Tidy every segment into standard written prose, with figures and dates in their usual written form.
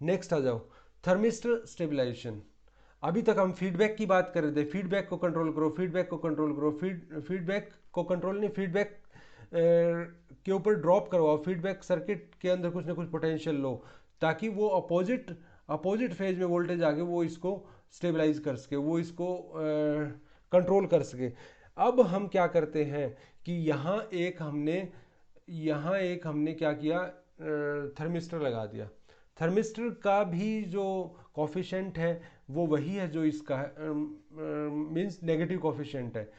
Next आ जाओ, thermistor stabilization. अभी तक हम फीडबैक की बात कर रहे थे, फीडबैक को कंट्रोल करो, फीडबैक को कंट्रोल करो, फीडबैक को कंट्रोल नहीं, फीडबैक के ऊपर ड्रॉप करवाओ, फीडबैक सर्किट के अंदर कुछ ना कुछ पोटेंशियल लो, ताकि वो अपोजिट अपोजिट फेज में वोल्टेज आके वो इसको स्टेबलाइज कर सके, वो इसको कंट्रोल कर सके। अब हम क्या करते हैं कि यहाँ एक हमने क्या किया, थर्मिस्टर लगा दिया। थर्मिस्टर का भी जो कॉफिशेंट है वो वही है जो इसका मीन्स नेगेटिव कॉफिशेंट है।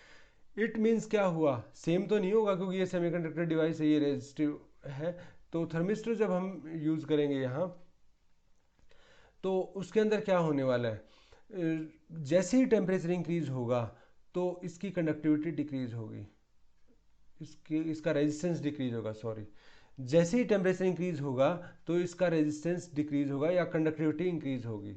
इट मीन्स क्या हुआ, सेम तो नहीं होगा क्योंकि ये सेमीकंडक्टर डिवाइस है, ये रेजिस्टिव है। तो थर्मिस्टर जब हम यूज़ करेंगे यहाँ, तो उसके अंदर क्या होने वाला है, जैसे ही टेम्परेचर इंक्रीज होगा तो इसकी कंडक्टिविटी डिक्रीज होगी, इसका रेजिस्टेंस डिक्रीज होगा, सॉरी। जैसे ही टेम्परेचर इंक्रीज होगा तो इसका रेजिस्टेंस डिक्रीज होगा या कंडक्टिविटी इंक्रीज होगी।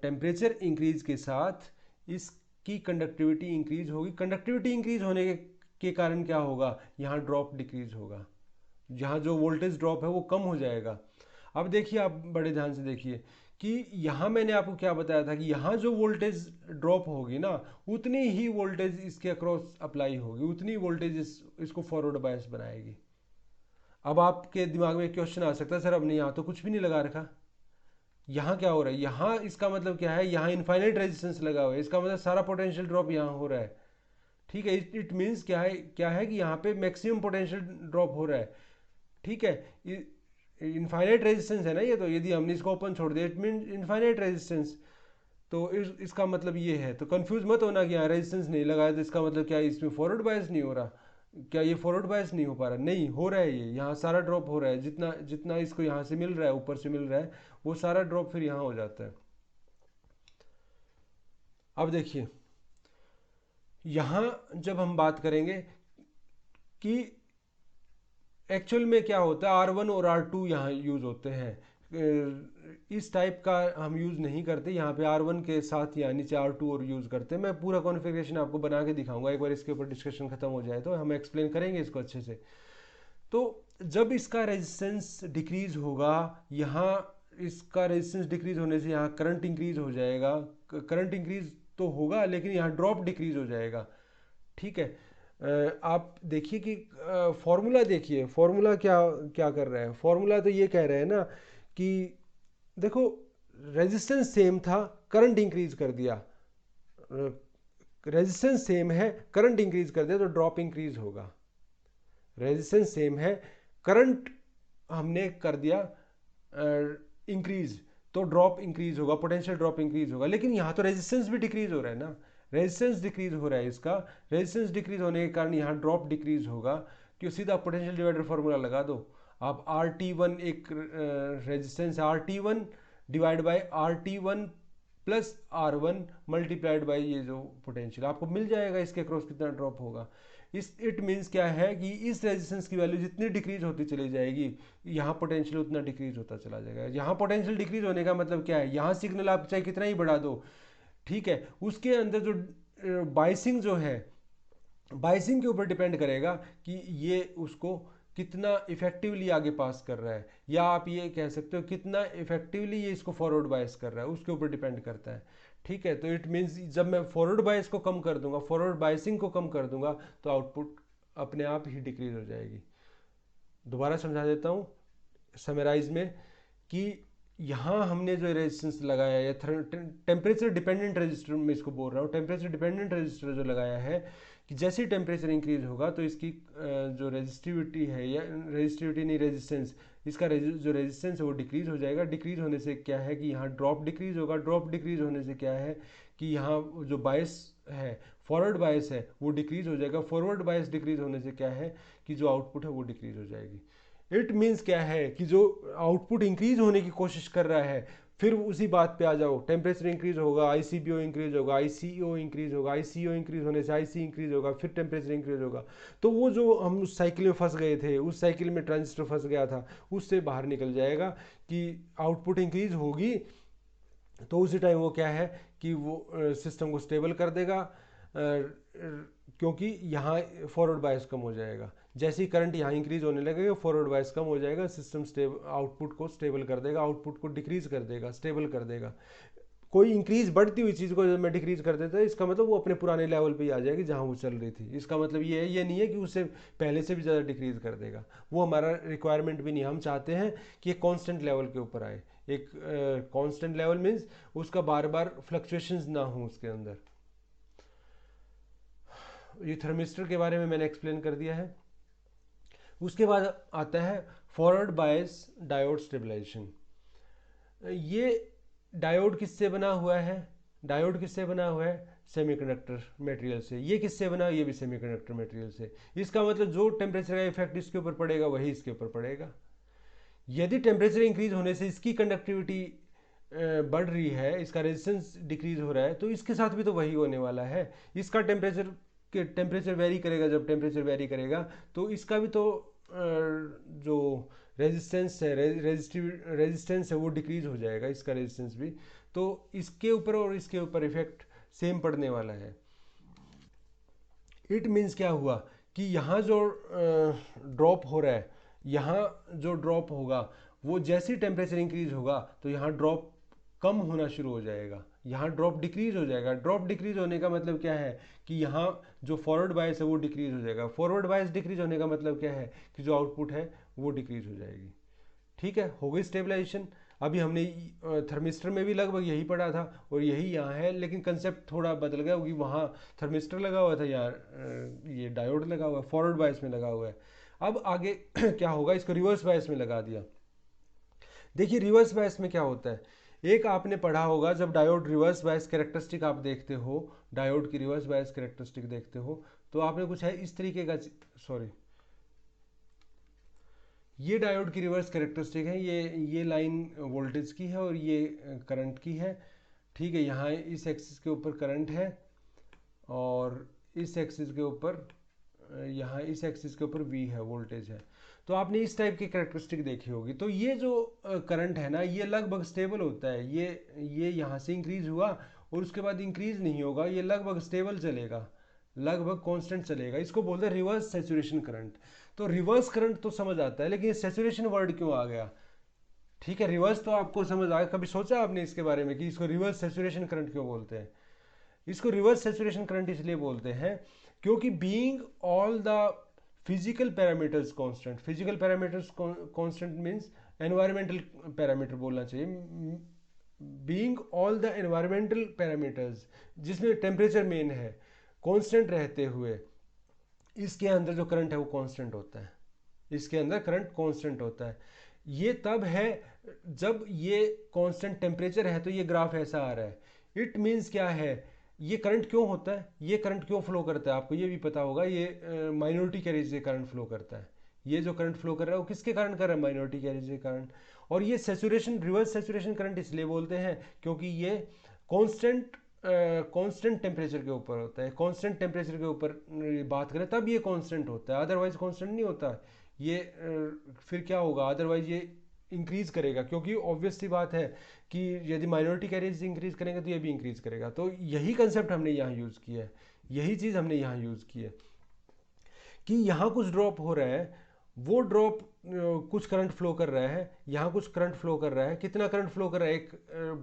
टेम्परेचर इंक्रीज के साथ इसकी कंडक्टिविटी इंक्रीज होगी। कंडक्टिविटी इंक्रीज होने के कारण क्या होगा, यहाँ ड्रॉप डिक्रीज होगा, यहाँ जो वोल्टेज ड्रॉप है वो कम हो जाएगा। अब देखिए, आप बड़े ध्यान से देखिए कि यहाँ मैंने आपको क्या बताया था कि यहाँ जो वोल्टेज ड्रॉप होगी ना, उतनी ही वोल्टेज इसके अक्रॉस अप्लाई होगी, उतनी वोल्टेज इसको फॉरवर्ड बायस बनाएगी। अब आपके दिमाग में क्वेश्चन आ सकता है, सर हमने यहाँ तो कुछ भी नहीं लगा रखा, यहाँ क्या हो रहा है, यहाँ इसका मतलब क्या है, यहाँ इनफाइनाइट रेजिस्टेंस लगा हुआ है, इसका मतलब सारा पोटेंशियल ड्रॉप यहाँ हो रहा है। ठीक है, इट मीन्स क्या है कि यहाँ पे मैक्सिमम पोटेंशियल ड्रॉप हो रहा है। ठीक है, इनफाइनाइट रेजिस्टेंस है ना ये, तो यदि हमने इसको ओपन छोड़ दिया इट मीन इनफाइनाइट रेजिस्टेंस। तो इसका मतलब ये है, तो कंफ्यूज मत होना कि यहाँ रेजिस्टेंस नहीं लगाया तो इसका मतलब क्या है, इसमें फॉरवर्ड बायस नहीं हो रहा, क्या ये फॉरवर्ड बायस नहीं हो पा रहा, नहीं हो रहा है, ये यहाँ सारा ड्रॉप हो रहा है, जितना जितना इसको यहाँ से मिल रहा है, ऊपर से मिल रहा है, वो सारा ड्रॉप फिर यहाँ हो जाता है। अब देखिए, यहाँ जब हम बात करेंगे कि एक्चुअल में क्या होता है, R1 और R2 यहाँ यूज़ होते हैं, इस टाइप का हम यूज़ नहीं करते, यहाँ पे R1 के साथ या नीचे R2 और यूज़ करते हैं। मैं पूरा कॉन्फ़िगरेशन आपको बना के दिखाऊंगा, एक बार इसके ऊपर डिस्कशन खत्म हो जाए तो हम एक्सप्लेन करेंगे इसको अच्छे से। तो जब इसका रेजिस्टेंस डिक्रीज होगा, यहाँ इसका रेजिस्टेंस डिक्रीज होने से यहाँ करंट इंक्रीज हो जाएगा, करंट इंक्रीज तो होगा लेकिन यहाँ ड्रॉप डिक्रीज हो जाएगा। ठीक है, आप देखिए कि फॉर्मूला देखिए, फॉर्मूला क्या क्या कर रहा है, फॉर्मूला तो ये कह रहा है ना कि देखो, रेजिस्टेंस सेम था, करंट इंक्रीज कर दिया, रेजिस्टेंस सेम है, करंट इंक्रीज कर दिया तो ड्रॉप इंक्रीज होगा। रेजिस्टेंस सेम है, करंट हमने कर दिया इंक्रीज, तो ड्रॉप इंक्रीज होगा, पोटेंशियल ड्रॉप इंक्रीज होगा। लेकिन यहाँ तो रेजिस्टेंस भी डिक्रीज हो रहा है ना, रेजिस्टेंस डिक्रीज हो रहा है इसका, रेजिस्टेंस डिक्रीज होने के कारण यहाँ ड्रॉप डिक्रीज होगा। क्यों, सीधा पोटेंशियल डिवाइडर फार्मूला लगा दो आप, RT1 एक रेजिस्टेंस है, RT1 divide by RT1 plus R1 multiplied by ये जो पोटेंशियल आपको मिल जाएगा, इसके क्रॉस कितना ड्रॉप होगा। इस इट मीन्स क्या है कि इस रेजिस्टेंस की वैल्यू जितनी डिक्रीज होती चली जाएगी, यहाँ पोटेंशियल उतना डिक्रीज होता चला जाएगा। यहाँ पोटेंशियल डिक्रीज होने का मतलब क्या है, यहाँ सिग्नल आप चाहे कितना ही बढ़ा दो, ठीक है, उसके अंदर जो बाइसिंग जो है, बाइसिंग के ऊपर डिपेंड करेगा कि ये उसको कितना इफेक्टिवली आगे पास कर रहा है, या आप ये कह सकते हो कितना इफेक्टिवली ये इसको फॉरवर्ड बायस कर रहा है, उसके ऊपर डिपेंड करता है। ठीक है, तो इट मीन्स जब मैं फॉरवर्ड बायस को कम कर दूंगा, फॉरवर्ड बायसिंग को कम कर दूंगा, तो आउटपुट अपने आप ही डिक्रीज हो जाएगी। दोबारा समझा देता हूँ समराइज में कि यहाँ हमने जो रेजिस्टेंस लगाया है, टेम्परेचर डिपेंडेंट रजिस्टर में इसको बोल रहा हूँ, टेम्परेचर डिपेंडेंट रजिस्टर जो लगाया है कि जैसे ही टेम्परेचर इंक्रीज होगा तो इसकी जो रेजिस्टिविटी है, या रेजिस्टिविटी नहीं रेजिस्टेंस, इसका जो रेजिस्टेंस है वो डिक्रीज हो जाएगा। डिक्रीज होने से क्या है कि यहाँ ड्रॉप डिक्रीज होगा, ड्रॉप डिक्रीज होने से क्या है कि यहाँ जो बायस है, फॉरवर्ड बायस है, वो डिक्रीज हो जाएगा। फॉरवर्ड बायस डिक्रीज होने से क्या है कि जो आउटपुट है वो डिक्रीज हो जाएगी। इट मीन्स क्या है कि जो आउटपुट इंक्रीज होने की कोशिश कर रहा है, फिर उसी बात पे आ जाओ, टेम्परेचर इंक्रीज होगा, ICBO इंक्रीज होगा, ICO इंक्रीज होगा, ICO इंक्रीज होने से IC इंक्रीज होगा, फिर टेम्परेचर इंक्रीज होगा। तो वो जो हम उस साइकिल में फंस गए थे, उस साइकिल में ट्रांजिस्टर फंस गया था, उससे बाहर निकल जाएगा कि आउटपुट इंक्रीज होगी तो उसी टाइम वो क्या है कि वो सिस्टम को स्टेबल कर देगा, क्योंकि यहाँ फॉरवर्ड बायस कम हो जाएगा। जैसे ही करंट यहाँ इंक्रीज होने लगेगा फॉरवर्ड बायस कम हो जाएगा, सिस्टम आउटपुट को स्टेबल कर देगा, आउटपुट को डिक्रीज कर देगा, स्टेबल कर देगा। कोई इंक्रीज बढ़ती हुई चीज़ को जब मैं डिक्रीज कर देता है, इसका मतलब वो अपने पुराने लेवल पे ही आ जाएगी जहाँ वो चल रही थी। इसका मतलब ये है, ये नहीं है कि उससे पहले से भी ज़्यादा डिक्रीज कर देगा, वो हमारा रिक्वायरमेंट भी नहीं। हम चाहते हैं कि एक कांस्टेंट लेवल के ऊपर आए। एक कांस्टेंट लेवल मीन्स उसका बार बार फ्लक्चुएशंस ना हो उसके अंदर। ये थर्मिस्टर के बारे में मैंने एक्सप्लेन कर दिया है। उसके बाद आता है फॉरवर्ड बायस डायोड स्टेबलाइजेशन। ये डायोड किससे बना हुआ है? डायोड किससे बना हुआ है? सेमीकंडक्टर मटेरियल से। ये किससे बना? ये भी सेमीकंडक्टर मटेरियल से। इसका मतलब जो टेम्परेचर का इफेक्ट इसके ऊपर पड़ेगा वही इसके ऊपर पड़ेगा। यदि टेम्परेचर इंक्रीज होने से इसकी कंडक्टिविटी बढ़ रही है, इसका रेजिस्टेंस डिक्रीज हो रहा है, तो इसके साथ भी तो वही होने वाला है। इसका टेम्परेचर वेरी करेगा, जब टेम्परेचर वेरी करेगा तो इसका भी तो जो रेजिस्टेंस है, रेजिस्टेंस है वो डिक्रीज हो जाएगा, इसका रेजिस्टेंस भी। तो इसके ऊपर और इसके ऊपर इफेक्ट सेम पड़ने वाला है। इट मीन्स क्या हुआ कि यहाँ जो ड्रॉप हो रहा है, यहाँ जो ड्रॉप होगा वो जैसे ही टेम्परेचर इंक्रीज होगा तो यहाँ ड्रॉप कम होना शुरू हो जाएगा, यहाँ ड्रॉप डिक्रीज हो जाएगा। ड्रॉप डिक्रीज होने का मतलब क्या है कि यहाँ जो फॉरवर्ड बायस है वो डिक्रीज हो जाएगा। फॉरवर्ड बायस डिक्रीज होने का मतलब क्या है कि जो आउटपुट है वो डिक्रीज हो जाएगी। ठीक है, हो गई स्टेबलाइजेशन। अभी हमने थर्मिस्टर में भी लगभग यही पढ़ा था और यही यहाँ है, लेकिन कंसेप्ट थोड़ा बदल गया क्योंकि वहाँ थर्मिस्टर लगा हुआ था, यहाँ ये डायोड लगा हुआ है, फॉरवर्ड बायस में लगा हुआ है। अब आगे क्या होगा, इसको रिवर्स बायस में लगा दिया। देखिए रिवर्स बायस में क्या होता है, एक आपने पढ़ा होगा जब डायोड रिवर्स बायस कैरेक्टरिस्टिक आप देखते हो, डायोड की रिवर्स बायस कैरेक्टरिस्टिक देखते हो तो आपने कुछ है इस तरीके का, सॉरी, ये डायोड की रिवर्स कैरेक्टरिस्टिक है। ये लाइन वोल्टेज की है और ये करंट की है। ठीक है, यहाँ इस एक्सिस के ऊपर करंट है और इस एक्सिस के ऊपर, यहाँ इस एक्सिस के ऊपर V है, वोल्टेज है। तो आपने इस टाइप की कैरेक्टरिस्टिक देखी होगी। तो ये जो करंट है ना, ये लगभग स्टेबल होता है। ये यहाँ से इंक्रीज हुआ और उसके बाद इंक्रीज नहीं होगा, ये लगभग स्टेबल चलेगा, लगभग कांस्टेंट चलेगा। इसको बोलते हैं रिवर्स सैचुरेशन करंट। तो रिवर्स करंट तो समझ आता है, लेकिन सैचुरेशन वर्ड क्यों आ गया? ठीक है, रिवर्स तो आपको समझ आया, कभी सोचा आपने इसके बारे में कि इसको रिवर्स सैचुरेशन करंट क्यों बोलते हैं? इसको रिवर्स सैचुरेशन करंट इसलिए बोलते हैं क्योंकि being all the physical parameters constant, physical parameters constant means environmental parameter बोलना चाहिए। Being all the environmental parameters, जिसमें टेम्परेचर मेन है, कांस्टेंट रहते हुए इसके अंदर जो करंट है वो कांस्टेंट होता है। इसके अंदर करंट कांस्टेंट होता है। ये तब है जब ये कांस्टेंट टेम्परेचर है, तो ये ग्राफ ऐसा आ रहा है। इट मीन्स क्या है, ये करंट क्यों होता है, ये करंट क्यों फ्लो करता है, आपको ये भी पता होगा। ये माइनॉरिटी कैरिज से करंट फ्लो करता है। ये जो करंट फ्लो कर रहा है वो किसके कारण कर रहा है? माइनॉरिटी कैरिज के कारण। और ये सैचुरेशन, रिवर्स सैचुरेशन करंट इसलिए बोलते हैं क्योंकि ये कांस्टेंट टेम्परेचर के ऊपर होता है। कांस्टेंट टेम्परेचर के ऊपर बात करें तब ये कांस्टेंट होता है, अदरवाइज कांस्टेंट नहीं होता ये। फिर क्या होगा, अदरवाइज ये इंक्रीज करेगा, क्योंकि ऑब्वियस सी बात है कि यदि माइनॉरिटी कैरिज इंक्रीज करेंगे तो ये भी इंक्रीज करेगा। तो यही कंसेप्ट हमने यहाँ यूज़ किया है, यही चीज़ हमने यहाँ यूज़ की है कि यहाँ कुछ ड्रॉप हो रहा है, वो ड्रॉप कुछ करंट फ्लो कर रहा है, यहाँ कुछ करंट फ्लो कर रहा है। कितना करंट फ्लो कर रहा है? एक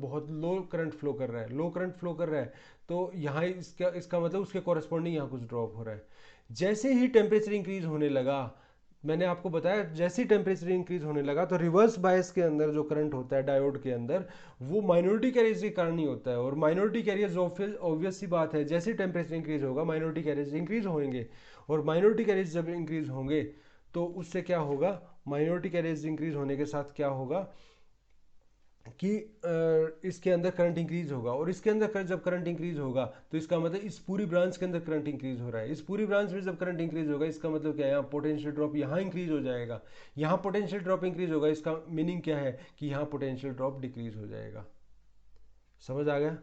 बहुत लो करंट फ्लो कर रहा है, लो करंट फ्लो कर रहा है। तो यहाँ इसका मतलब उसके कॉरस्पॉन्डिंग यहाँ कुछ ड्रॉप हो रहा है। जैसे ही टेम्परेचर इंक्रीज होने लगा, मैंने आपको बताया, जैसे ही टेम्परेचर इंक्रीज होने लगा तो रिवर्स बायस के अंदर जो करंट होता है डायोड के अंदर, वो माइनॉरिटी कैरियर्स के कारण ही होता है। और माइनॉरिटी कैरियर्स ऑब्वियस सी बात है, जैसे ही टेम्परेचर इंक्रीज होगा माइनॉरिटी कैरियर्स इंक्रीज होंगे। और माइनॉरिटी कैरियर्स जब इंक्रीज होंगे तो उससे क्या होगा, माइनॉरिटी कैरियर्स इंक्रीज होने के साथ क्या होगा कि इसके अंदर करंट इंक्रीज होगा। और इसके अंदर जब करंट इंक्रीज होगा तो इसका मतलब इस पूरी ब्रांच के अंदर करंट इंक्रीज हो रहा है। इस पूरी ब्रांच में जब करंट इंक्रीज होगा, इसका मतलब क्या है, यहाँ पोटेंशियल ड्रॉप यहाँ इंक्रीज हो जाएगा। यहाँ पोटेंशियल ड्रॉप इंक्रीज होगा, इसका मीनिंग क्या है कि यहाँ पोटेंशियल ड्रॉप डिक्रीज हो जाएगा। समझ आ गया?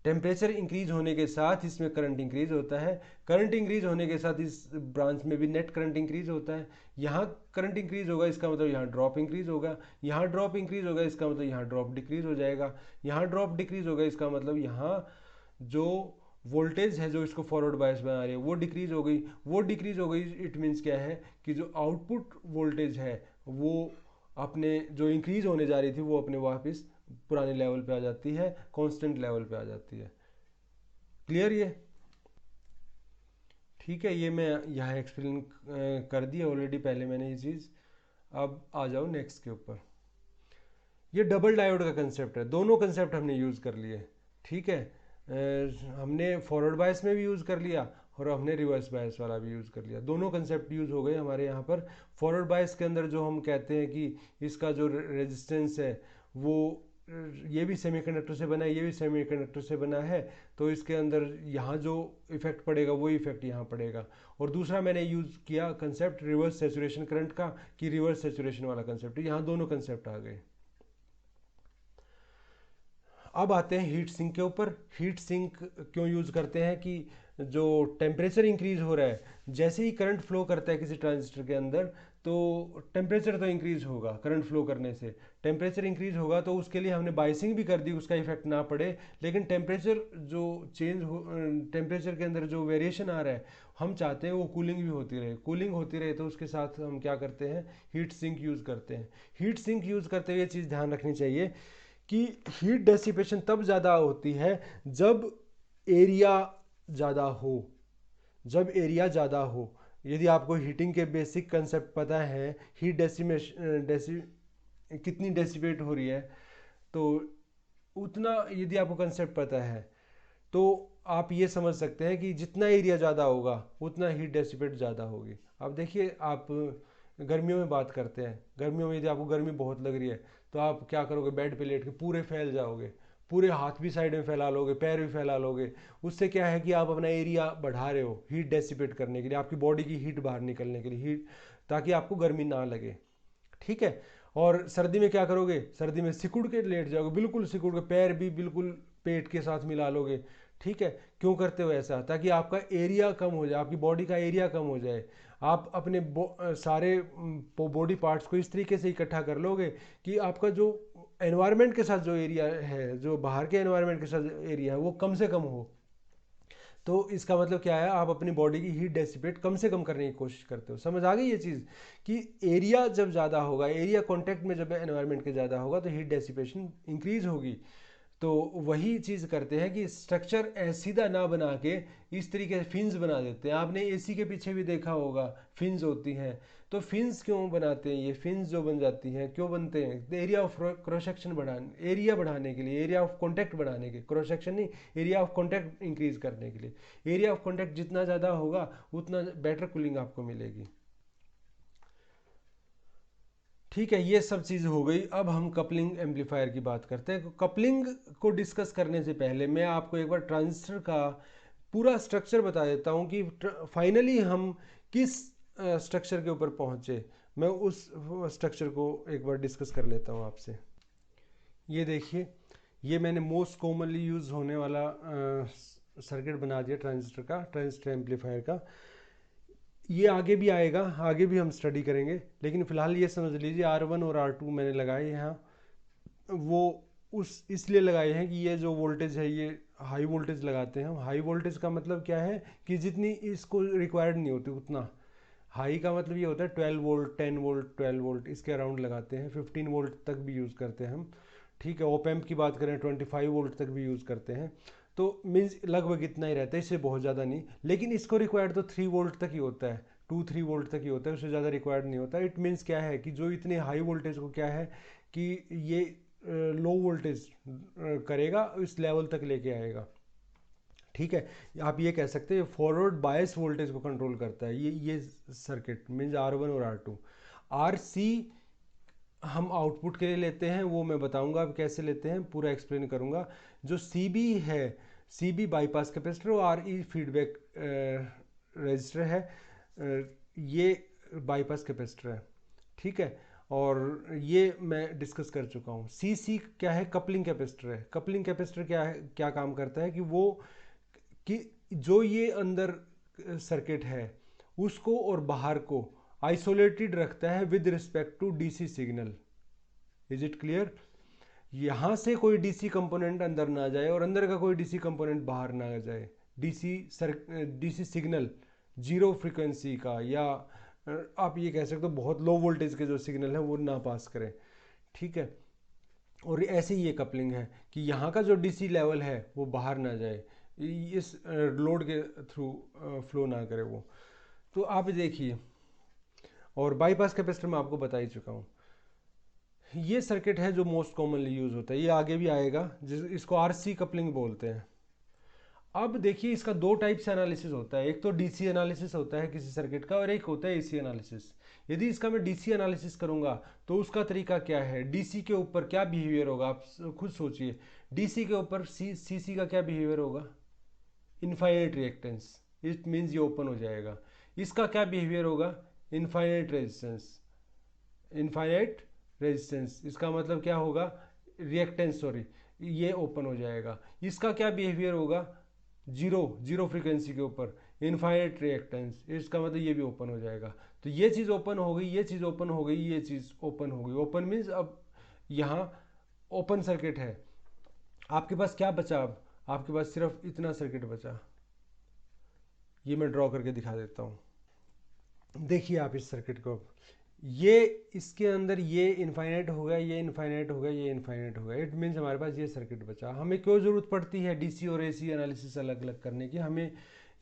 टेम्परेचर इंक्रीज होने के साथ इसमें करंट इंक्रीज होता है, करंट इंक्रीज होने के साथ इस ब्रांच में भी नेट करंट इंक्रीज होता है। यहाँ करंट इंक्रीज होगा, इसका मतलब यहाँ ड्रॉप इंक्रीज होगा। यहाँ ड्रॉप इंक्रीज होगा, इसका मतलब यहाँ ड्रॉप डिक्रीज हो जाएगा। यहाँ ड्रॉप डिक्रीज होगा, इसका मतलब यहाँ जो वोल्टेज है जो इसको फॉरवर्ड बायस बना रही है वो डिक्रीज हो गई, वो डिक्रीज हो गई, इट मीन्स क्या है कि जो आउटपुट वोल्टेज है वो अपने जो इंक्रीज होने जा रही थी वो अपने वापस पुराने लेवल पे आ जाती है, कांस्टेंट लेवल पे आ जाती है। क्लियर ये? ठीक है, ये मैं यहाँ एक्सप्लेन कर दिया ऑलरेडी पहले मैंने ये चीज़। अब आ जाओ नेक्स्ट के ऊपर। ये डबल डायोड का कंसेप्ट है, दोनों कंसेप्ट हमने यूज़ कर लिए। ठीक है, हमने फॉरवर्ड बायस में भी यूज़ कर लिया और हमने रिवर्स बायस वाला भी यूज़ कर लिया, दोनों कंसेप्ट यूज़ हो गए हमारे यहाँ पर। फॉरवर्ड बायस के अंदर जो हम कहते हैं कि इसका जो रेजिस्टेंस है वो ये भी सेमीकंडक्टर से बना है, ये भी सेमीकंडक्टर से बना है, तो इसके अंदर यहाँ जो इफेक्ट पड़ेगा वो इफेक्ट यहाँ पड़ेगा। और दूसरा मैंने यूज़ किया कंसेप्ट रिवर्स सेचुरेशन करंट का, कि रिवर्स सेचुरेशन वाला कंसेप्ट, यहाँ दोनों कंसेप्ट आ गए। अब आते हैं हीट सिंक के ऊपर। हीट सिंक क्यों यूज़ करते हैं कि जो टेम्परेचर इंक्रीज हो रहा है, जैसे ही करंट फ्लो करता है किसी ट्रांजिस्टर के अंदर, तो टेम्परेचर तो इंक्रीज होगा करंट फ्लो करने से। टेम्परेचर इंक्रीज होगा तो उसके लिए हमने बाइसिंग भी कर दी, उसका इफेक्ट ना पड़े, लेकिन टेम्परेचर जो चेंज हो, टेम्परेचर के अंदर जो वेरिएशन आ रहा है, हम चाहते हैं वो कूलिंग भी होती रहे। कूलिंग होती रहे तो उसके साथ हम क्या करते हैं, हीट सिंक यूज़ करते हैं। हीट सिंक यूज़ करते हुए ये चीज़ ध्यान रखनी चाहिए कि हीट डेसिपेशन तब ज़्यादा होती है जब एरिया ज़्यादा हो। जब एरिया ज़्यादा हो, यदि आपको हीटिंग के बेसिक कंसेप्ट पता है, हीट कितनी डेसिपेट हो रही है, तो उतना यदि आपको कंसेप्ट पता है तो आप ये समझ सकते हैं कि जितना एरिया ज़्यादा होगा उतना हीट डेसिपेट ज़्यादा होगी। अब देखिए, आप गर्मियों में बात करते हैं, गर्मियों में यदि आपको गर्मी बहुत लग रही है तो आप क्या करोगे, बेड पे लेट के पूरे फैल जाओगे, पूरे हाथ भी साइड में फैला लोगे, पैर भी फैला लोगे। उससे क्या है कि आप अपना एरिया बढ़ा रहे हो हीट डेसिपेट करने के लिए, आपकी बॉडी की हीट बाहर निकलने के लिए, हीट, ताकि आपको गर्मी ना लगे। ठीक है। और सर्दी में क्या करोगे, सर्दी में सिकुड़ के लेट जाओगे, बिल्कुल सिकुड़ के, पैर भी बिल्कुल पेट के साथ मिला लोगे। ठीक है, क्यों करते हो ऐसा, ताकि आपका एरिया कम हो जाए, आपकी बॉडी का एरिया कम हो जाए। आप अपने सारे बॉडी पार्ट्स को इस तरीके से इकट्ठा कर लोगे कि आपका जो एनवायरनमेंट के साथ जो एरिया है, जो बाहर के एनवायरनमेंट के साथ एरिया है, वो कम से कम हो। तो इसका मतलब क्या है, आप अपनी बॉडी की हीट डेसिपेट कम से कम करने की कोशिश करते हो। समझ आ गई ये चीज़ कि एरिया जब ज़्यादा होगा, एरिया कॉन्टेक्ट में जब एनवायरनमेंट के ज़्यादा होगा तो हीट डेसिपेशन इंक्रीज होगी। तो वही चीज़ करते हैं कि स्ट्रक्चर सीधा ना बना के इस तरीके से फिन्स बना देते हैं। आपने एसी के पीछे भी देखा होगा, फिन्स होती हैं। तो फिन्स क्यों बनाते हैं, ये फिन्स जो बन जाती हैं क्यों बनते हैं, एरिया ऑफ क्रॉस सेक्शन बढ़ाने, एरिया बढ़ाने के लिए, एरिया ऑफ कॉन्टैक्ट बढ़ाने के, क्रॉस सेक्शन नहीं, एरिया ऑफ कॉन्टैक्ट इंक्रीज करने के लिए। एरिया ऑफ कॉन्टैक्ट जितना ज़्यादा होगा उतना बेटर कूलिंग आपको मिलेगी। ठीक है, ये सब चीज़ हो गई। अब हम कपलिंग एम्पलीफायर की बात करते हैं। कपलिंग को डिस्कस करने से पहले मैं आपको एक बार ट्रांजिस्टर का पूरा स्ट्रक्चर बता देता हूँ कि फाइनली हम किस स्ट्रक्चर के ऊपर पहुँचे। मैं उस स्ट्रक्चर को एक बार डिस्कस कर लेता हूँ आपसे। ये देखिए, ये मैंने मोस्ट कॉमनली यूज़ होने वाला सर्किट बना दिया ट्रांजिस्टर का, ट्रांजिस्टर एम्पलीफायर का। ये आगे भी आएगा, आगे भी हम स्टडी करेंगे, लेकिन फ़िलहाल ये समझ लीजिए R1 और R2 मैंने लगाए यहाँ। वो उस इसलिए लगाए हैं कि ये जो वोल्टेज है ये हाई वोल्टेज लगाते हैं हम। हाई वोल्टेज का मतलब क्या है कि जितनी इसको रिक्वायर्ड नहीं होती उतना। हाई का मतलब ये होता है 12 वोल्ट, 10 वोल्ट, 12 वोल्ट इसके अराउंड लगाते हैं, 15 वोल्ट तक भी यूज़ करते हैं हम। ठीक है, ओपैम्प की बात करें 25 वोल्ट तक भी यूज़ करते हैं। तो मीन्स लगभग इतना ही रहता है, इससे बहुत ज़्यादा नहीं। लेकिन इसको रिक्वायर्ड तो 3 वोल्ट तक ही होता है, 2-3 वोल्ट तक ही होता है, उससे ज़्यादा रिक्वायर्ड नहीं होता। इट मीन्स क्या है कि जो इतने हाई वोल्टेज को क्या है कि ये लो वोल्टेज करेगा, इस लेवल तक लेके आएगा। ठीक है, आप ये कह सकते हैं फॉरवर्ड बायस वोल्टेज को कंट्रोल करता है ये सर्किट, मीन्स R1 और R2। RC हम आउटपुट के लिए लेते हैं, वो मैं बताऊंगा अब कैसे लेते हैं, पूरा एक्सप्लेन करूंगा। जो CB है, CB बाईपास कैपेसिटर और RE फीडबैक रजिस्टर है, ये बाईपास कैपेसिटर है। ठीक है, और ये मैं डिस्कस कर चुका हूँ। CC क्या है, कपलिंग कैपेसिटर है। कपलिंग कैपेसिटर क्या है, क्या काम करता है कि वो कि जो ये अंदर सर्किट है उसको और बाहर को आइसोलेटेड रखता है with respect to DC signal. Is it clear? यहाँ से कोई DC कंपोनेंट अंदर ना जाए और अंदर का कोई DC कंपोनेंट बाहर ना जाए। डीसी सिग्नल जीरो फ्रिक्वेंसी का, या आप ये कह सकते हो बहुत लो वोल्टेज के जो सिग्नल है वो ना पास करें, ठीक है। और ऐसे ही ये कपलिंग है कि यहाँ का जो डीसी लेवल है वो बाहर ना जाए, इस लोड के थ्रू फ्लो ना करे वो। तो आप देखिए, और बाईपास कैपेसिटर मैं आपको बता ही चुका हूँ। ये सर्किट है जो मोस्ट कॉमनली यूज़ होता है, ये आगे भी आएगा, इसको आरसी कपलिंग बोलते हैं। अब देखिए इसका दो टाइप से एनालिसिस होता है, एक तो डीसी एनालिसिस होता है किसी सर्किट का, और एक होता है एसी एनालिसिस। यदि इसका मैं डीसी एनालिसिस करूंगा तो उसका तरीका क्या है, डीसी के ऊपर क्या बिहेवियर होगा, आप खुद सोचिए। डीसी के ऊपर सीसी का क्या बिहेवियर होगा, इनफाइनाइट रिएक्टेंस, इट मीन्स ये ओपन हो जाएगा। इसका क्या बिहेवियर होगा, इनफाइनाइट रेजिस्टेंस, इनफाइनाइट रेजिस्टेंस, इसका मतलब क्या होगा, रिएक्टेंस सॉरी, ये ओपन हो जाएगा। इसका क्या बिहेवियर होगा, जीरो फ्रीक्वेंसी के ऊपर, इनफाइनाइट रिएक्टेंस, इसका मतलब ये भी ओपन हो जाएगा। तो ये चीज़ ओपन हो गई, ये चीज़ ओपन हो गई, ये चीज़ ओपन हो गई। ओपन मीन्स अब यहाँ ओपन सर्किट है। आपके पास क्या बचा, अब आपके पास सिर्फ इतना सर्किट बचा। ये मैं ड्रॉ करके दिखा देता हूँ। देखिए आप इस सर्किट को, ये इसके अंदर ये इनफाइनाइट हो गया, ये इनफाइनाइट हो गया, ये इनफाइनाइट हो गया। इट मीन्स हमारे पास ये सर्किट बचा। हमें क्यों ज़रूरत पड़ती है डीसी और एसी एनालिसिस अलग अलग करने की, हमें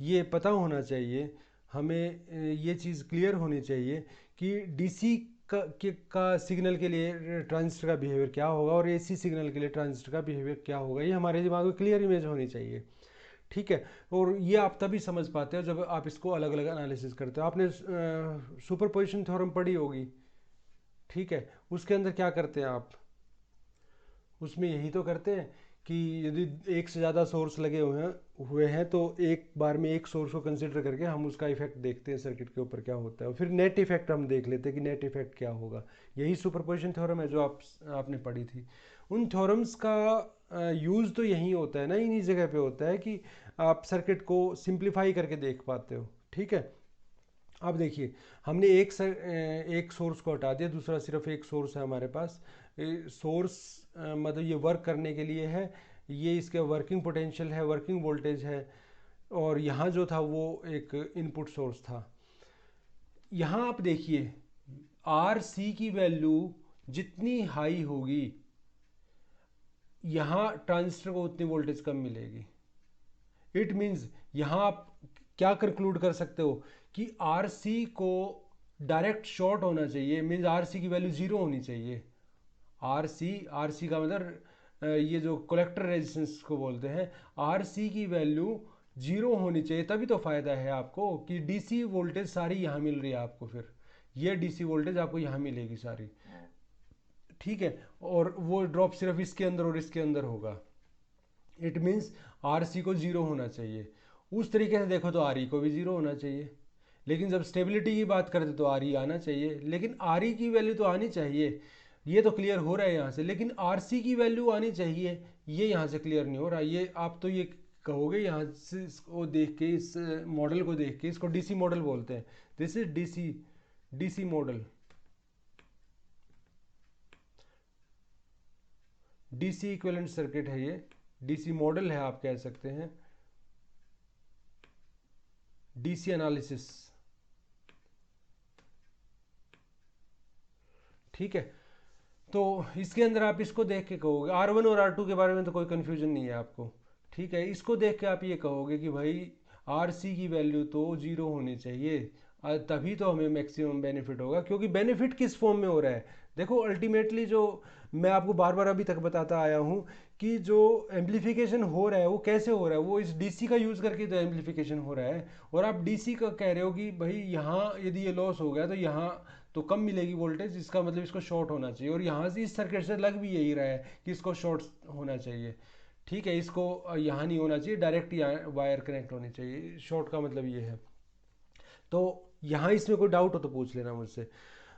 ये पता होना चाहिए, हमें ये चीज़ क्लियर होनी चाहिए कि डीसी का सिग्नल के लिए ट्रांजिस्टर का बिहेवियर क्या होगा और एसी सिग्नल के लिए ट्रांजिस्टर का बिहेवियर क्या होगा। ये हमारे दिमाग में क्लियर इमेज होनी चाहिए, ठीक है। और ये आप तभी समझ पाते हो जब आप इसको अलग अलग एनालिसिस करते हो। आपने सुपरपोजिशन थ्योरम पढ़ी होगी, ठीक है। उसके अंदर क्या करते हैं आप, उसमें यही तो करते हैं कि यदि एक से ज़्यादा सोर्स लगे हुए हैं तो एक बार में एक सोर्स को कंसिडर करके हम उसका इफेक्ट देखते हैं सर्किट के ऊपर क्या होता है, और फिर नेट इफेक्ट हम देख लेते हैं कि नेट इफेक्ट क्या होगा। यही सुपरपोजिशन थ्योरम है जो आपने पढ़ी थी। उन थ्योरम्स का यूज़ तो यही होता है ना, इन्हीं जगह पे होता है कि आप सर्किट को सिंप्लीफाई करके देख पाते हो, ठीक है। अब देखिए हमने एक सोर्स को हटा दिया, दूसरा सिर्फ एक सोर्स है हमारे पास। सोर्स मतलब ये वर्क करने के लिए है, ये इसके वर्किंग पोटेंशियल है, वर्किंग वोल्टेज है, और यहाँ जो था वो एक इनपुट सोर्स था। यहाँ आप देखिए आर सी की वैल्यू जितनी हाई होगी यहाँ ट्रांजिस्टर को उतनी वोल्टेज कम मिलेगी। इट मीन्स यहाँ आप क्या कंक्लूड कर सकते हो कि आर सी को डायरेक्ट शॉर्ट होना चाहिए, मीन्स आर सी की वैल्यू जीरो होनी चाहिए। आर सी का मतलब ये जो कलेक्टर रेजिस्टेंस को बोलते हैं, आर सी की वैल्यू जीरो होनी चाहिए, तभी तो फायदा है आपको कि डीसी वोल्टेज सारी यहाँ मिल रही है आपको, फिर ये डीसी वोल्टेज आपको यहाँ मिलेगी सारी, ठीक है। और वो ड्रॉप सिर्फ इसके अंदर और इसके अंदर होगा। इट मीन्स आर सी को जीरो होना चाहिए। उस तरीके से देखो तो आर ई को भी जीरो होना चाहिए, लेकिन जब स्टेबिलिटी की बात करते तो आर ई आना चाहिए, लेकिन आर ई की वैल्यू तो आनी चाहिए। ये तो क्लियर हो रहा है यहाँ से, लेकिन आर सी की वैल्यू आनी चाहिए, ये यहाँ से क्लियर नहीं हो रहा। ये आप तो ये कहोगे यहाँ से, इसको देख के, इस मॉडल को देख के, इसको डीसी मॉडल बोलते हैं। This is DC model, DC equivalent circuit है ये, डीसी मॉडल है आप कह सकते हैं, डीसी एनालिसिस, ठीक है। तो इसके अंदर आप इसको देख के कहोगे, R1 और R2 के बारे में तो कोई कन्फ्यूजन नहीं है आपको, ठीक है। इसको देख के आप ये कहोगे कि भाई आर सी की वैल्यू तो जीरो होनी चाहिए, तभी तो हमें मैक्सिमम बेनिफिट होगा। क्योंकि बेनिफिट किस फॉर्म में हो रहा है, देखो अल्टीमेटली जो मैं आपको बार बार अभी तक बताता आया हूँ कि जो एम्पलीफिकेशन हो रहा है वो कैसे हो रहा है, वो इस डीसी का यूज़ करके तो एम्पलीफिकेशन हो रहा है। और आप डीसी का कह रहे हो कि भाई यहाँ यदि ये लॉस हो गया तो यहाँ तो कम मिलेगी वोल्टेज, इसका मतलब इसको शॉर्ट होना चाहिए। और यहाँ से इस सर्किट से लग भी यही रहा है कि इसको शॉर्ट होना चाहिए, ठीक है। इसको यहाँ नहीं होना चाहिए, डायरेक्ट यहाँ वायर कनेक्ट होनी चाहिए, शॉर्ट का मतलब ये है। तो यहाँ इसमें कोई डाउट हो तो पूछ लेना मुझसे।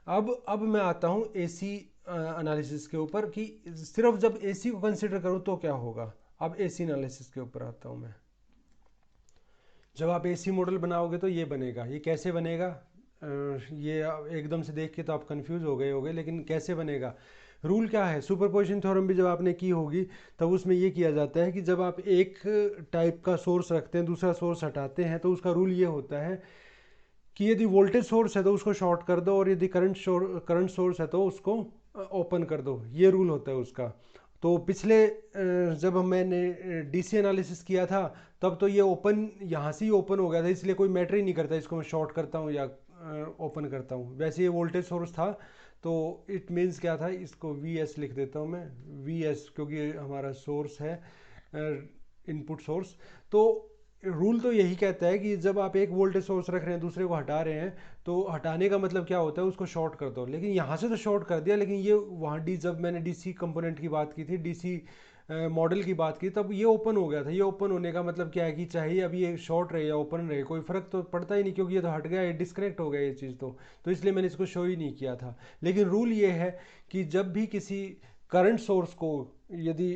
अब मैं आता हूँ एसी एनालिसिस के ऊपर कि सिर्फ जब एसी को कंसिडर करूँ तो क्या होगा। अब एसी एनालिसिस के ऊपर आता हूँ मैं। जब आप एसी मॉडल बनाओगे तो ये बनेगा। ये कैसे बनेगा, ये एकदम से देख के तो आप कंफ्यूज हो गए होगे, लेकिन कैसे बनेगा। रूल क्या है, सुपरपोजिशन थ्योरम भी जब आपने की होगी तब उसमें ये किया जाता है कि जब आप एक टाइप का सोर्स रखते हैं दूसरा सोर्स हटाते हैं तो उसका रूल ये होता है कि यदि वोल्टेज सोर्स है तो उसको शॉर्ट कर दो और यदि करंट सोर्स है तो उसको ओपन कर दो, ये रूल होता है उसका। तो पिछले जब मैंने डीसी एनालिसिस किया था तब तो ये ओपन यहाँ से ही ओपन हो गया था, इसलिए कोई मैटर ही नहीं करता इसको मैं शॉर्ट करता हूँ या ओपन करता हूँ। वैसे ये वोल्टेज सोर्स था तो इट मीन्स क्या था, इसको वी एस लिख देता हूँ मैं, वी एस, क्योंकि हमारा सोर्स है इनपुट सोर्स। तो रूल तो यही कहता है कि जब आप एक वोल्टेज सोर्स रख रहे हैं दूसरे को हटा रहे हैं तो हटाने का मतलब क्या होता है, उसको शॉर्ट कर दो। लेकिन यहाँ से तो शॉर्ट कर दिया, लेकिन ये वहाँ जब मैंने डीसी कंपोनेंट की बात की थी, डीसी मॉडल की बात की, तब ये ओपन हो गया था। ये ओपन होने का मतलब क्या है कि चाहे अब ये शॉर्ट रहे या ओपन रहे कोई फ़र्क तो पड़ता ही नहीं, क्योंकि ये तो हट गया, ये डिस्कनेक्ट हो गया ये चीज़। तो इसलिए मैंने इसको शो ही नहीं किया था। लेकिन रूल ये है कि जब भी किसी करंट सोर्स को यदि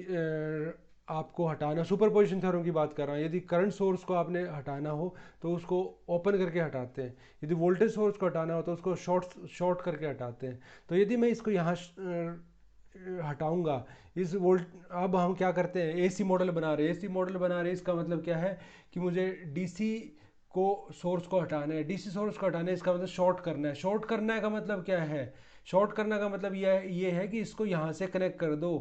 आपको हटाना, सुपरपोजिशन थ्योरम की बात कर रहा हूँ, यदि करंट सोर्स को आपने हटाना हो तो उसको ओपन करके हटाते हैं, यदि वोल्टेज सोर्स को हटाना हो तो उसको शॉर्ट करके हटाते हैं। तो यदि मैं इसको यहाँ हटाऊंगा इस वोल्ट, अब हम क्या करते हैं, एसी मॉडल बना रहे हैं। एसी मॉडल बना रहे हैं इसका मतलब क्या है कि मुझे डीसी को सोर्स को हटाना है, डीसी सोर्स को हटाना है, इसका मतलब शॉर्ट करना है। शॉर्ट करना है का मतलब क्या है, शॉर्ट करना का मतलब ये है कि इसको यहाँ से कनेक्ट कर दो,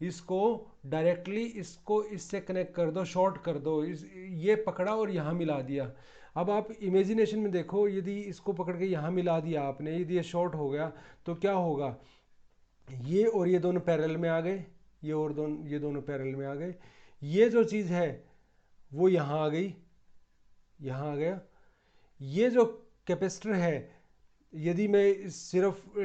इसको डायरेक्टली इसको इससे कनेक्ट कर दो, शॉर्ट कर दो, ये पकड़ा और यहाँ मिला दिया। अब आप इमेजिनेशन में देखो, यदि इसको पकड़ के यहाँ मिला दिया आपने, यदि ये शॉर्ट हो गया तो क्या होगा, ये और ये दोनों पैरेलल में आ गए, ये दोनों पैरेलल में आ गए, ये जो चीज़ है वो यहाँ आ गई, यहाँ आ गया। ये जो कैपेसिटर है, यदि मैं सिर्फ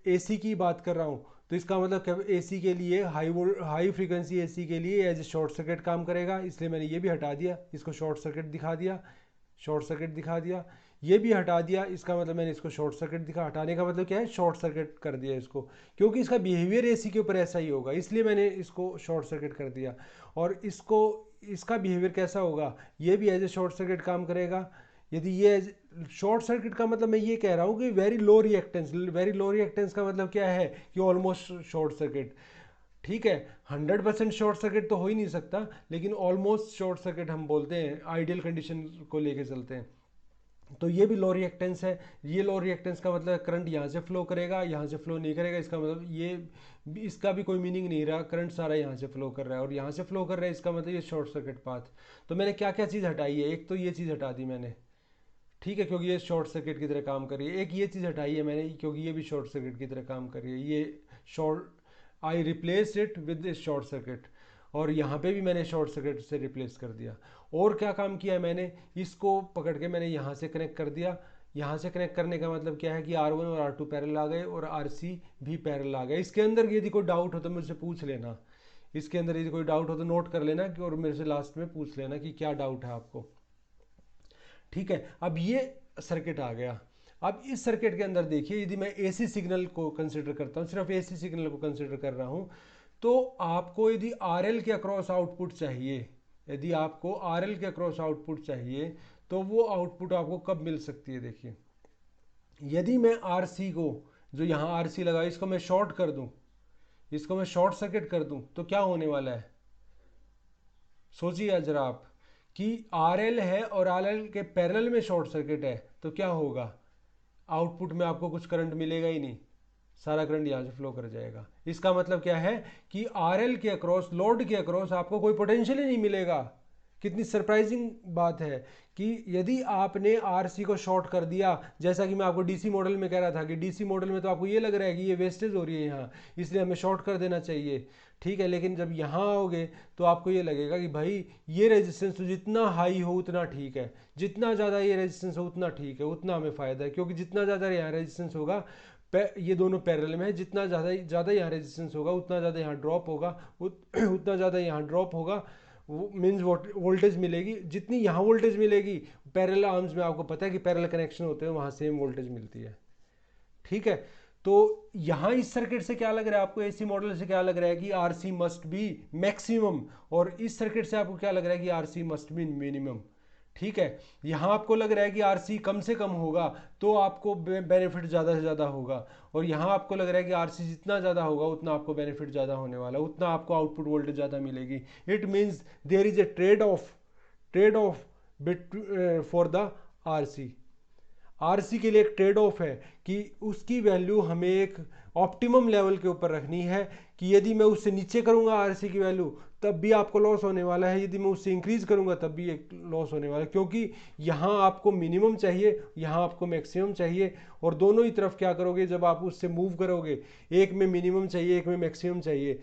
एसी की बात कर रहा हूँ तो इसका मतलब एसी के लिए हाई फ्रीक्वेंसी एसी के लिए एज ए शॉर्ट सर्किट काम करेगा, इसलिए मैंने ये भी हटा दिया, इसको शॉर्ट सर्किट दिखा दिया, शॉर्ट सर्किट दिखा दिया। ये भी हटा दिया, इसका मतलब मैंने इसको शॉर्ट सर्किट दिखा, हटाने का मतलब क्या है, शॉर्ट सर्किट कर दिया इसको, क्योंकि इसका बिहेवियर एसी के ऊपर ऐसा ही होगा, इसलिए मैंने इसको शॉर्ट सर्किट कर दिया। और इसका बिहेवियर कैसा होगा, ये भी एज ए शॉर्ट सर्किट काम करेगा। यदि ये शॉर्ट सर्किट का मतलब मैं ये कह रहा हूँ कि very low reactance, very low reactance का मतलब क्या है कि ऑलमोस्ट शॉर्ट सर्किट। ठीक है, 100% शॉर्ट सर्किट तो हो ही नहीं सकता, लेकिन ऑलमोस्ट शॉर्ट सर्किट हम बोलते हैं, आइडियल कंडीशन को लेके चलते हैं। तो ये भी लो रिएक्टेंस है। ये लो रिएक्टेंस का मतलब करंट यहाँ से फ्लो करेगा, यहाँ से फ्लो नहीं करेगा, इसका मतलब ये इसका भी कोई मीनिंग नहीं रहा, करंट सारा यहाँ से फ्लो कर रहा है और यहाँ से फ्लो कर रहा है, इसका मतलब ये शॉर्ट सर्किट पाथ। तो मैंने क्या क्या चीज़ हटाई है, एक तो ये चीज़ हटा दी मैंने, ठीक है, क्योंकि ये शॉर्ट सर्किट की तरह काम कर रही है। एक ये चीज़ हटाई है मैंने क्योंकि ये भी शॉर्ट सर्किट की तरह काम कर रही है, ये short, I replace it with this short circuit, और यहाँ पे भी मैंने शॉर्ट सर्किट से रिप्लेस कर दिया। और क्या काम किया है मैंने, इसको पकड़ के मैंने यहाँ से कनेक्ट कर दिया। यहाँ से कनेक्ट करने का मतलब क्या है कि R1 और R2 पैरेलल आ गए और RC भी पैरेलल आ गए। इसके अंदर यदि कोई डाउट हो तो मुझसे पूछ लेना, इसके अंदर यदि कोई डाउट हो तो नोट कर लेना कि, और मेरे से लास्ट में पूछ लेना कि क्या डाउट है आपको। ठीक है, अब ये सर्किट आ गया। अब इस सर्किट के अंदर देखिए, यदि मैं एसी सिग्नल को कंसिडर करता हूँ, सिर्फ एसी सिग्नल को कंसिडर कर रहा हूँ, तो आपको यदि आरएल के अक्रॉस आउटपुट चाहिए, यदि आपको आरएल के अक्रॉस आउटपुट चाहिए तो वो आउटपुट आपको कब मिल सकती है। देखिए, यदि मैं आरसी को, जो यहाँ आरसी लगा, इसको मैं शॉर्ट कर दूँ, इसको मैं शॉर्ट सर्किट कर दूँ, तो क्या होने वाला है, सोचिए जरा आप, कि आरएल है और आरएल के पैरेलल में शॉर्ट सर्किट है, तो क्या होगा, आउटपुट में आपको कुछ करंट मिलेगा ही नहीं, सारा करंट यहाँ से फ्लो कर जाएगा। इसका मतलब क्या है कि आरएल के अक्रॉस, लोड के अक्रॉस आपको कोई पोटेंशियल ही नहीं मिलेगा। कितनी सरप्राइजिंग बात है कि यदि आपने आरसी को शॉर्ट कर दिया, जैसा कि मैं आपको डीसी मॉडल में कह रहा था कि डीसी मॉडल में तो आपको ये लग रहा है कि ये वेस्टेज हो रही है यहाँ, इसलिए हमें शॉर्ट कर देना चाहिए, ठीक है। लेकिन जब यहाँ आओगे तो आपको ये लगेगा कि भाई ये रेजिस्टेंस तो जितना हाई हो उतना ठीक है, जितना ज़्यादा ये रेजिस्टेंस हो उतना ठीक है, उतना हमें फ़ायदा है, क्योंकि जितना ज़्यादा यहाँ रेजिस्टेंस होगा, ये दोनों पैरेलल में है, जितना ज़्यादा यहाँ रेजिस्टेंस होगा उतना ज़्यादा यहाँ ड्रॉप होगा, उतना ज़्यादा यहाँ ड्रॉप होगा, वो मीन्स वोल्टेज मिलेगी, जितनी यहाँ वोल्टेज मिलेगी पैरेलल आर्म्स में, आपको पता है कि पैरेलल कनेक्शन होते हैं वहाँ सेम वोल्टेज मिलती है, ठीक है। तो यहाँ इस सर्किट से क्या लग रहा है आपको, एसी मॉडल से क्या लग रहा है कि आरसी मस्ट बी मैक्सिमम, और इस सर्किट से आपको क्या लग रहा है कि आरसी मस्ट बी मिनिमम, ठीक है, यहाँ आपको लग रहा है कि आरसी कम से कम होगा तो आपको बेनिफिट ज़्यादा से ज़्यादा होगा, और यहाँ आपको लग रहा है कि आरसी जितना ज़्यादा होगा उतना आपको बेनिफिट ज़्यादा होने वाला, उतना आपको आउटपुट वोल्टेज ज़्यादा मिलेगी। It means there is a trade off bit for the RC. RC के लिए एक ट्रेड ऑफ है कि उसकी वैल्यू हमें एक ऑप्टिमम लेवल के ऊपर रखनी है, कि यदि मैं उससे नीचे करूंगा आरसी की वैल्यू तब भी आपको लॉस होने वाला है, यदि मैं उससे इंक्रीज करूंगा तब भी एक लॉस होने वाला है, क्योंकि यहाँ आपको मिनिमम चाहिए, यहाँ आपको मैक्सिमम चाहिए, और दोनों ही तरफ क्या करोगे जब आप उससे मूव करोगे, एक में मिनिमम चाहिए एक में मैक्सिमम चाहिए।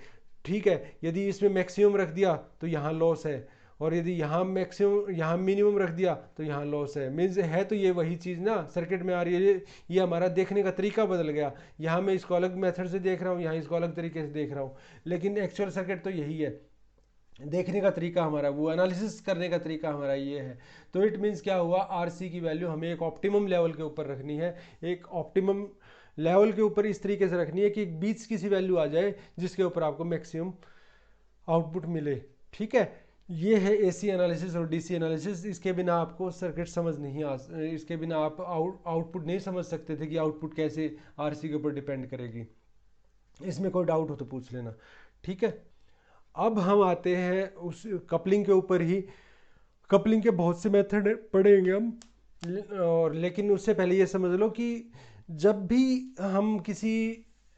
ठीक है, यदि इसमें मैक्सिमम रख दिया तो यहाँ लॉस है, और यदि यहाँ मैक्सिमम यहाँ मिनिमम रख दिया तो यहाँ लॉस है। मीन्स है तो ये वही चीज़ ना सर्किट में आ रही है, ये हमारा देखने का तरीका बदल गया, यहाँ मैं इसको अलग मेथड से देख रहा हूँ, यहाँ इसको अलग तरीके से देख रहा हूँ, लेकिन एक्चुअल सर्किट तो यही है, देखने का तरीका हमारा, वो एनालिसिस करने का तरीका हमारा ये है। तो इट मीन्स क्या हुआ, आरसी की वैल्यू हमें एक ऑप्टिमम लेवल के ऊपर रखनी है, एक ऑप्टिमम लेवल के ऊपर इस तरीके से रखनी है कि बीच की सी वैल्यू आ जाए जिसके ऊपर आपको मैक्सिमम आउटपुट मिले। ठीक है, ये है एसी एनालिसिस और डीसी एनालिसिस। इसके बिना आपको सर्किट समझ नहीं इसके बिना आप आउटपुट नहीं समझ सकते थे कि आउटपुट कैसे आरसी के ऊपर डिपेंड करेगी। इसमें कोई डाउट हो तो पूछ लेना। ठीक है, अब हम आते हैं उस कपलिंग के ऊपर ही। कपलिंग के बहुत से मेथड पढ़ेंगे हम, और लेकिन उससे पहले ये समझ लो कि जब भी हम किसी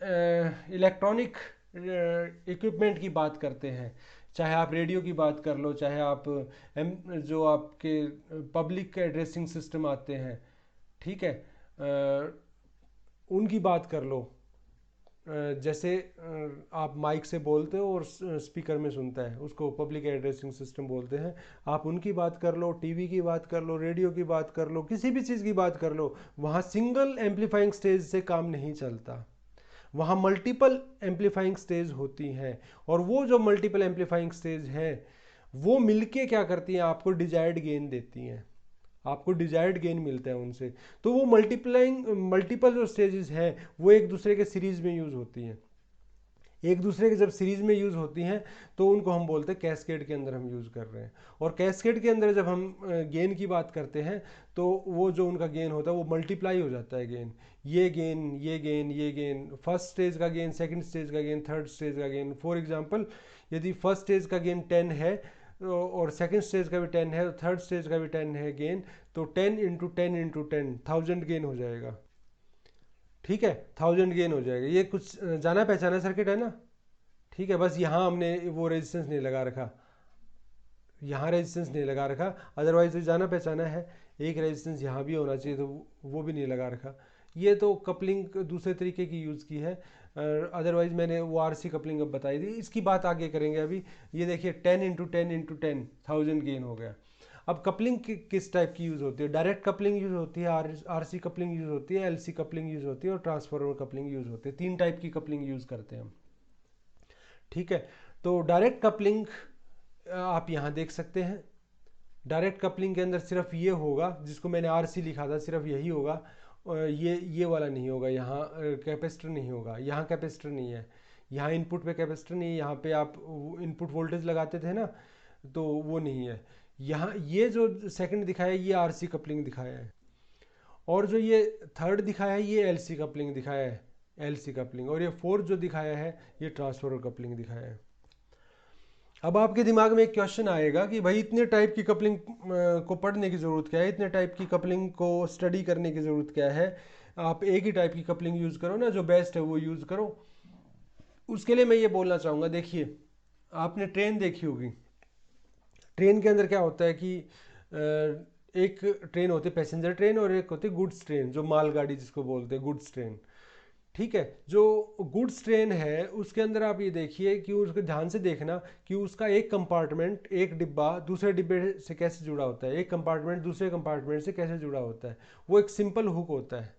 इलेक्ट्रॉनिक इक्विपमेंट की बात करते हैं, चाहे आप रेडियो की बात कर लो, चाहे आप जो आपके पब्लिक एड्रेसिंग सिस्टम आते हैं, ठीक है, उनकी बात कर लो, जैसे आप माइक से बोलते हो और स्पीकर में सुनता है, उसको पब्लिक एड्रेसिंग सिस्टम बोलते हैं। आप उनकी बात कर लो, टीवी की बात कर लो, रेडियो की बात कर लो, किसी भी चीज़ की बात कर लो, वहाँ सिंगल एम्पलीफाइंग स्टेज से काम नहीं चलता, वहाँ मल्टीपल एम्पलीफाइंग स्टेज होती हैं, और वो जो मल्टीपल एम्पलीफाइंग स्टेज हैं वो मिलके क्या करती हैं, आपको डिजायर्ड गेन देती हैं, आपको डिजायर्ड गेन मिलता है उनसे। तो वो मल्टीपल जो स्टेजेस हैं वो एक दूसरे के सीरीज में यूज़ होती हैं, एक दूसरे के जब सीरीज में यूज़ होती हैं तो उनको हम बोलते हैं कैस्केड के अंदर हम यूज़ कर रहे हैं। और कैस्केड के अंदर जब हम गेन की बात करते हैं तो वो जो उनका गेन होता है वो मल्टीप्लाई हो जाता है गेन, ये गेन ये गेन ये गेन, फर्स्ट स्टेज का गेन, सेकंड स्टेज का गेन, थर्ड स्टेज का गेन। फॉर एग्जांपल यदि फर्स्ट स्टेज का गेन 10 है और सेकंड स्टेज का भी 10 है, थर्ड स्टेज का भी 10 है गेन, तो 10 इंटू 10 इंटू 10 1000 गेन हो जाएगा। ठीक है, 1000 गेन हो जाएगा। ये कुछ जाना पहचाना सर्किट है ना। ठीक है, बस यहाँ हमने वो रेजिस्टेंस नहीं लगा रखा, यहाँ रेजिस्टेंस नहीं लगा रखा, अदरवाइज तो जाना पहचाना है, एक रेजिस्टेंस यहाँ भी होना चाहिए तो वो भी नहीं लगा रखा। ये तो कपलिंग दूसरे तरीके की यूज़ की है, अदरवाइज मैंने वो आरसी कपलिंग अब बताई थी, इसकी बात आगे करेंगे। अभी ये देखिए 10 इंटू 10 इंटू 10 1000 गेन हो गया। अब कपलिंग किस टाइप की यूज़ होती है, डायरेक्ट कपलिंग यूज़ होती है, आरसी कपलिंग यूज़ होती है, एलसी कपलिंग यूज़ होती है, और ट्रांसफार्मर कपलिंग यूज़ होती है। 3 टाइप की कपलिंग यूज़ करते हैं हम। ठीक है, तो डायरेक्ट कपलिंग आप यहाँ देख सकते हैं। डायरेक्ट कपलिंग के अंदर सिर्फ ये होगा जिसको मैंने आरसी लिखा था, सिर्फ यही होगा, ये वाला नहीं होगा, यहाँ कैपेसिटर नहीं होगा, यहाँ कैपेसिटर नहीं है, यहाँ इनपुट पे कैपेसिटर नहीं है, यहाँ पे आप इनपुट वोल्टेज लगाते थे ना तो वो नहीं है। यहाँ ये जो सेकंड दिखाया है ये आरसी कपलिंग दिखाया है, और जो ये थर्ड दिखाया है ये एलसी कपलिंग दिखाया है, एलसी कपलिंग, और ये फोर्थ जो दिखाया है ये ट्रांसफार्मर कपलिंग दिखाया है। अब आपके दिमाग में एक क्वेश्चन आएगा कि भाई इतने टाइप की कपलिंग को पढ़ने की ज़रूरत क्या है, इतने टाइप की कपलिंग को स्टडी करने की ज़रूरत क्या है, आप एक ही टाइप की कपलिंग यूज़ करो ना, जो बेस्ट है वो यूज़ करो। उसके लिए मैं ये बोलना चाहूँगा, देखिए आपने ट्रेन देखी होगी, ट्रेन के अंदर क्या होता है कि एक ट्रेन होती है पैसेंजर ट्रेन और एक होती है गुड्स ट्रेन, जो मालगाड़ी जिसको बोलते हैं गुड्स ट्रेन। ठीक है, जो गुड्स ट्रेन है उसके अंदर आप ये देखिए कि उसको ध्यान से देखना कि उसका एक कंपार्टमेंट, एक डिब्बा दूसरे डिब्बे से कैसे जुड़ा होता है, एक कंपार्टमेंट दूसरे कंपार्टमेंट से कैसे जुड़ा होता है। वो एक सिंपल हुक होता है,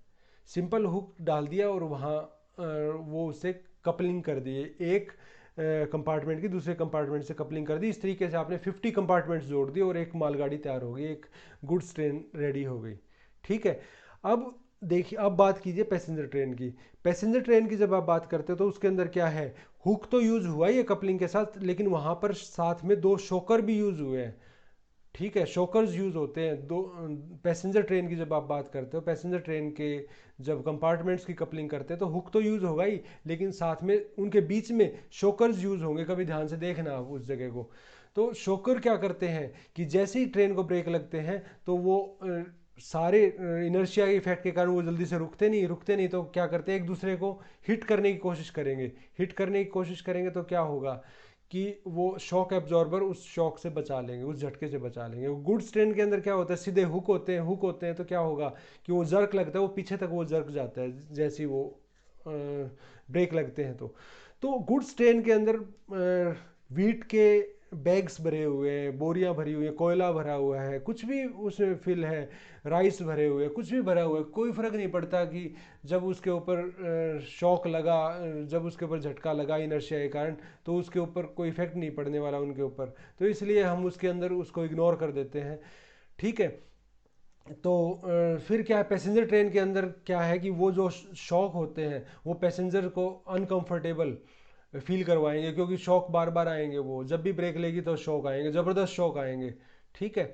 सिंपल हुक डाल दिया और वहाँ वो उसे कपलिंग कर दिए, एक कंपार्टमेंट की दूसरे कंपार्टमेंट से कपलिंग कर दी। इस तरीके से आपने 50 कंपार्टमेंट्स जोड़ दिए और एक मालगाड़ी तैयार हो गई, एक गुड्स ट्रेन रेडी हो गई। ठीक है, अब देखिए अब बात कीजिए पैसेंजर ट्रेन की। पैसेंजर ट्रेन की जब आप बात करते हो तो उसके अंदर क्या है, हुक तो यूज़ हुआ ही है कपलिंग के साथ, लेकिन वहाँ पर साथ में 2 शॉकर भी यूज़ हुए हैं। ठीक है, शॉकर्स यूज़ होते हैं दो। पैसेंजर ट्रेन की जब आप बात करते हो, पैसेंजर ट्रेन के जब कंपार्टमेंट्स की कपलिंग करते हैं तो हुक तो यूज़ होगा ही, लेकिन साथ में उनके बीच में शॉकर्स यूज़ होंगे। कभी ध्यान से देखना आप उस जगह को। तो शॉकर क्या करते हैं कि जैसे ही ट्रेन को ब्रेक लगते हैं तो वो सारे इनर्शिया के इफेक्ट के कारण वो जल्दी से रुकते नहीं तो क्या करते हैं, एक दूसरे को हिट करने की कोशिश करेंगे। हिट करने की कोशिश करेंगे तो क्या होगा कि वो शॉक एब्जॉर्बर उस शॉक से बचा लेंगे, उस झटके से बचा लेंगे। गुड्स ट्रेन के अंदर क्या होता है, सीधे हुक होते हैं तो क्या होगा कि वो जर्क लगता है, वो पीछे तक वो जर्क जाता है जैसे ही वो ब्रेक लगते हैं। तो गुड्स ट्रेन के अंदर वीट के बैग्स भरे हुए हैं, बोरियां भरी हुई हैं, कोयला भरा हुआ है, कुछ भी उसमें फिल है, राइस भरे हुए हैं, कुछ भी भरा हुआ है, कोई फ़र्क नहीं पड़ता कि जब उसके ऊपर शॉक लगा, जब उसके ऊपर झटका लगा इनर्शिया के कारण, तो उसके ऊपर कोई इफेक्ट नहीं पड़ने वाला उनके ऊपर। तो इसलिए हम उसके अंदर उसको इग्नोर कर देते हैं। ठीक है। तो फिर क्या है, पैसेंजर ट्रेन के अंदर क्या है कि वो जो शॉक होते हैं वो पैसेंजर को अनकंफर्टेबल फील करवाएंगे, क्योंकि शॉक बार बार आएंगे, वो जब भी ब्रेक लेगी तो शॉक आएंगे, ज़बरदस्त शॉक आएंगे। ठीक है।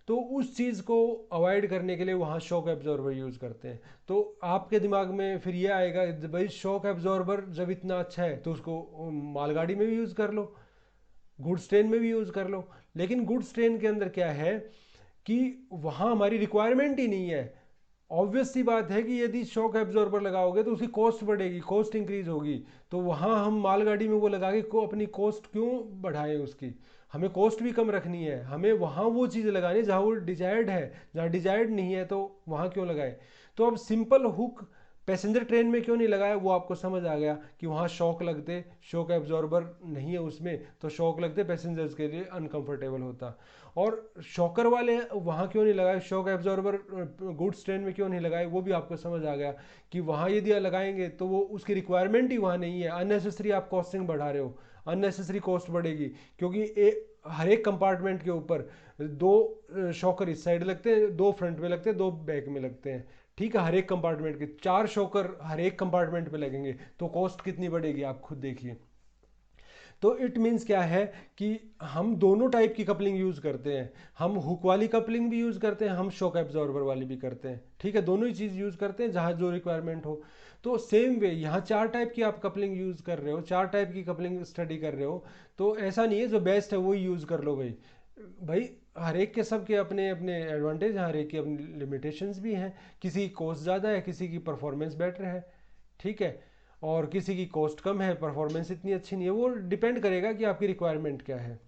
तो उस चीज़ को अवॉइड करने के लिए वहाँ शॉक एब्जॉर्बर यूज़ करते हैं। तो आपके दिमाग में फिर ये आएगा भाई शॉक एब्जॉर्बर जब इतना अच्छा है तो उसको मालगाड़ी में भी यूज़ कर लो, गुड्स ट्रेन में भी यूज़ कर लो। लेकिन गुड्स ट्रेन के अंदर क्या है कि वहाँ हमारी रिक्वायरमेंट ही नहीं है। ऑब्वियस सी बात है कि यदि शॉक एब्जॉर्बर लगाओगे तो उसकी कॉस्ट बढ़ेगी, कॉस्ट इंक्रीज होगी। तो वहाँ हम मालगाड़ी में वो लगा के को अपनी कॉस्ट क्यों बढ़ाएं उसकी, हमें कॉस्ट भी कम रखनी है, हमें वहाँ वो चीज़ लगानी है जहाँ वो डिजायर्ड है। जहाँ डिजायर्ड नहीं है तो वहाँ क्यों लगाए। तो अब सिंपल हुक पैसेंजर ट्रेन में क्यों नहीं लगाया, वो आपको समझ आ गया कि वहाँ शॉक लगते, शॉक एब्जॉर्बर नहीं है उसमें, तो शॉक लगते पैसेंजर्स के लिए अनकंफर्टेबल होता। और शॉकर वाले वहाँ क्यों नहीं लगाए, शॉक एब्जॉर्बर गुड्स ट्रेन में क्यों नहीं लगाए, वो भी आपको समझ आ गया कि वहाँ यदि लगाएंगे तो वो उसकी रिक्वायरमेंट ही वहाँ नहीं है। अननेसेसरी आप कॉस्टिंग बढ़ा रहे हो, अननेसेसरी कॉस्ट बढ़ेगी, क्योंकि हर एक कंपार्टमेंट के ऊपर दो शॉकर इस साइड लगते हैं, दो फ्रंट में लगते हैं, दो बैक में लगते हैं। ठीक है, हर एक कंपार्टमेंट के 4 शॉकर हर एक कंपार्टमेंट पे लगेंगे, तो कॉस्ट कितनी बढ़ेगी आप खुद देखिए। तो इट मीन्स क्या है कि हम दोनों टाइप की कपलिंग यूज़ करते हैं, हम हुक वाली कपलिंग भी यूज़ करते हैं, हम शॉक एब्जॉर्बर वाली भी करते हैं। ठीक है, दोनों ही चीज़ यूज़ करते हैं जहाँ जो रिक्वायरमेंट हो। तो सेम वे यहाँ 4 टाइप की आप कपलिंग यूज़ कर रहे हो, 4 टाइप की कपलिंग स्टडी कर रहे हो। तो ऐसा नहीं है जो बेस्ट है वही यूज़ कर लो भाई। भाई हर एक के सब के अपने अपने एडवांटेज हैं, हर एक की अपनी लिमिटेशंस भी हैं। किसी की कॉस्ट ज़्यादा है, किसी की परफॉर्मेंस बेटर है। ठीक है। और किसी की कॉस्ट कम है, परफॉर्मेंस इतनी अच्छी नहीं है, वो डिपेंड करेगा कि आपकी रिक्वायरमेंट क्या है।